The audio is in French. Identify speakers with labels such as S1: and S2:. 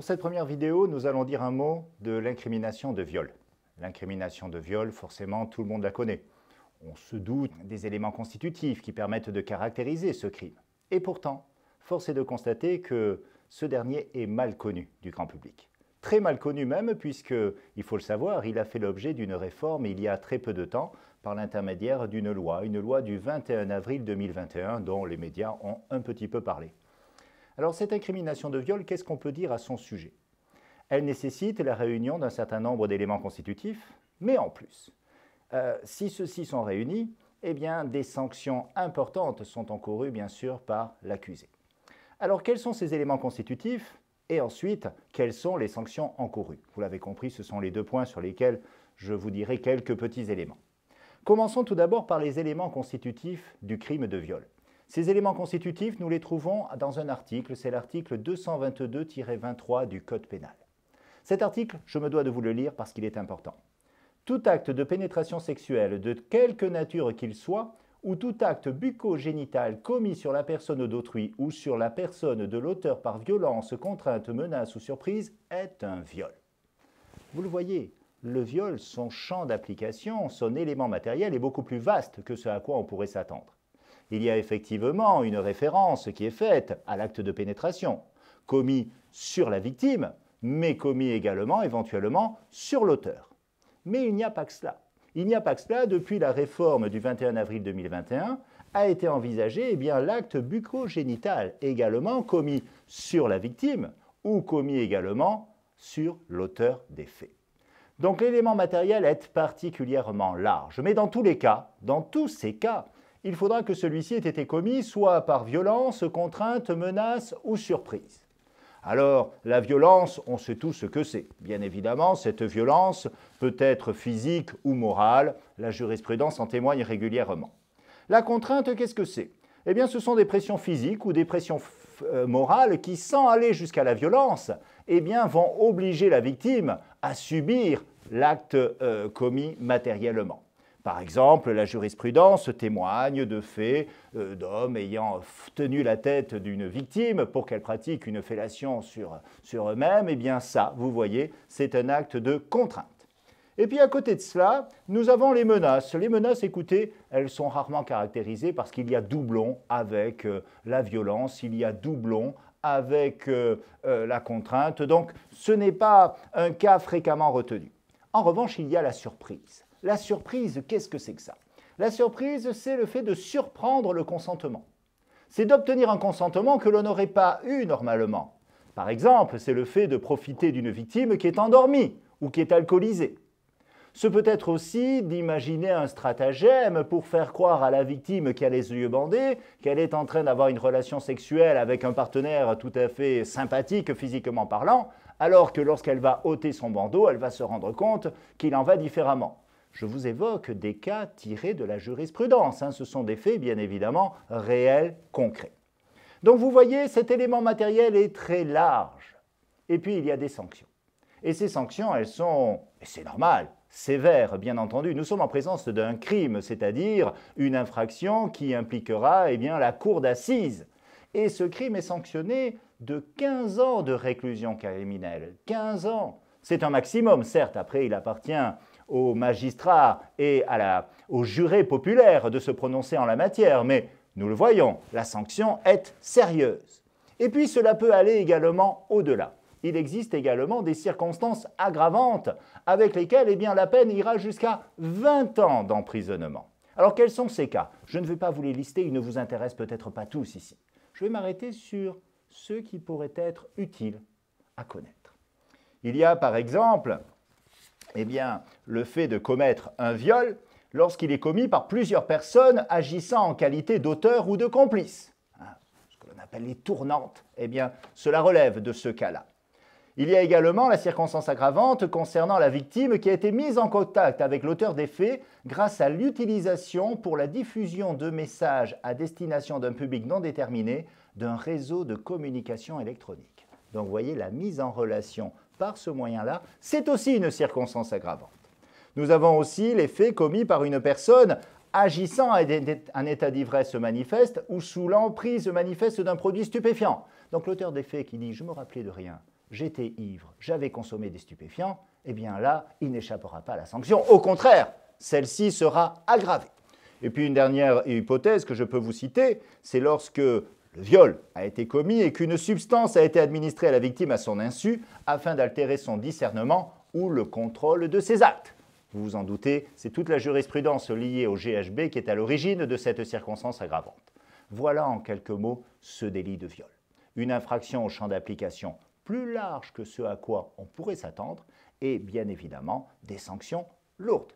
S1: Pour cette première vidéo, nous allons dire un mot de l'incrimination de viol. L'incrimination de viol, forcément, tout le monde la connaît. On se doute des éléments constitutifs qui permettent de caractériser ce crime. Et pourtant, force est de constater que ce dernier est mal connu du grand public. Très mal connu même, puisque, il faut le savoir, il a fait l'objet d'une réforme il y a très peu de temps par l'intermédiaire d'une loi, une loi du 21 avril 2021 dont les médias ont un petit peu parlé. Alors cette incrimination de viol, qu'est-ce qu'on peut dire à son sujet? Elle nécessite la réunion d'un certain nombre d'éléments constitutifs, mais en plus, si ceux-ci sont réunis, eh bien, des sanctions importantes sont encourues, bien sûr, par l'accusé. Alors, quels sont ces éléments constitutifs? Et ensuite, quelles sont les sanctions encourues? Vous l'avez compris, ce sont les deux points sur lesquels je vous dirai quelques petits éléments. Commençons tout d'abord par les éléments constitutifs du crime de viol. Ces éléments constitutifs, nous les trouvons dans un article, c'est l'article 222-23 du Code pénal. Cet article, je me dois de vous le lire parce qu'il est important. Tout acte de pénétration sexuelle, de quelque nature qu'il soit, ou tout acte bucco-génital commis sur la personne d'autrui ou sur la personne de l'auteur par violence, contrainte, menace ou surprise, est un viol. Vous le voyez, le viol, son champ d'application, son élément matériel est beaucoup plus vaste que ce à quoi on pourrait s'attendre. Il y a effectivement une référence qui est faite à l'acte de pénétration, commis sur la victime, mais commis également, éventuellement, sur l'auteur. Mais il n'y a pas que cela. Il n'y a pas que cela, depuis la réforme du 21 avril 2021, a été envisagé l'acte bucco-génital, également commis sur la victime ou commis également sur l'auteur des faits. Donc l'élément matériel est particulièrement large, mais dans tous les cas, dans tous ces cas, il faudra que celui-ci ait été commis soit par violence, contrainte, menace ou surprise. Alors, la violence, on sait tous ce que c'est. Bien évidemment, cette violence peut être physique ou morale. La jurisprudence en témoigne régulièrement. La contrainte, qu'est-ce que c'est? Eh bien, ce sont des pressions physiques ou des pressions morales qui, sans aller jusqu'à la violence, vont obliger la victime à subir l'acte commis matériellement. Par exemple, la jurisprudence témoigne de faits d'hommes ayant tenu la tête d'une victime pour qu'elle pratique une fellation sur eux-mêmes. Eh bien ça, vous voyez, c'est un acte de contrainte. Et puis à côté de cela, nous avons les menaces. Les menaces, écoutez, elles sont rarement caractérisées parce qu'il y a doublon avec la violence, il y a doublon avec la contrainte. Donc ce n'est pas un cas fréquemment retenu. En revanche, il y a la surprise. La surprise, qu'est-ce que c'est que ça? La surprise, c'est le fait de surprendre le consentement. C'est d'obtenir un consentement que l'on n'aurait pas eu normalement. Par exemple, c'est le fait de profiter d'une victime qui est endormie ou qui est alcoolisée. Ce peut être aussi d'imaginer un stratagème pour faire croire à la victime qui a les yeux bandés qu'elle est en train d'avoir une relation sexuelle avec un partenaire tout à fait sympathique physiquement parlant, alors que lorsqu'elle va ôter son bandeau, elle va se rendre compte qu'il en va différemment. Je vous évoque des cas tirés de la jurisprudence. Ce sont des faits, bien évidemment, réels, concrets. Donc vous voyez, cet élément matériel est très large. Et puis, il y a des sanctions. Et ces sanctions, elles sont, et c'est normal, sévères, bien entendu. Nous sommes en présence d'un crime, c'est-à-dire une infraction qui impliquera la cour d'assises. Et ce crime est sanctionné de 15 ans de réclusion criminelle. 15 ans. C'est un maximum, certes. Après, il appartient aux magistrats et aux jurés populaires de se prononcer en la matière, mais nous le voyons, la sanction est sérieuse. Et puis cela peut aller également au-delà. Il existe également des circonstances aggravantes avec lesquelles la peine ira jusqu'à 20 ans d'emprisonnement. Alors quels sont ces cas? Je ne vais pas vous les lister, ils ne vous intéressent peut-être pas tous ici. Je vais m'arrêter sur ceux qui pourraient être utiles à connaître. Il y a par exemple le fait de commettre un viol lorsqu'il est commis par plusieurs personnes agissant en qualité d'auteur ou de complice. Ce que l'on appelle les tournantes, cela relève de ce cas-là. Il y a également la circonstance aggravante concernant la victime qui a été mise en contact avec l'auteur des faits grâce à l'utilisation pour la diffusion de messages à destination d'un public non déterminé d'un réseau de communication électronique. Donc vous voyez, la mise en relation par ce moyen-là, c'est aussi une circonstance aggravante. Nous avons aussi les faits commis par une personne agissant en état d'ivresse manifeste ou sous l'emprise manifeste d'un produit stupéfiant. Donc l'auteur des faits qui dit « je me rappelais de rien », j'étais ivre, j'avais consommé des stupéfiants, eh bien là, il n'échappera pas à la sanction. Au contraire, celle-ci sera aggravée. Et puis une dernière hypothèse que je peux vous citer, c'est lorsque le viol a été commis et qu'une substance a été administrée à la victime à son insu afin d'altérer son discernement ou le contrôle de ses actes. Vous vous en doutez, c'est toute la jurisprudence liée au GHB qui est à l'origine de cette circonstance aggravante. Voilà en quelques mots ce délit de viol. Une infraction au champ d'application plus large que ce à quoi on pourrait s'attendre et bien évidemment des sanctions lourdes.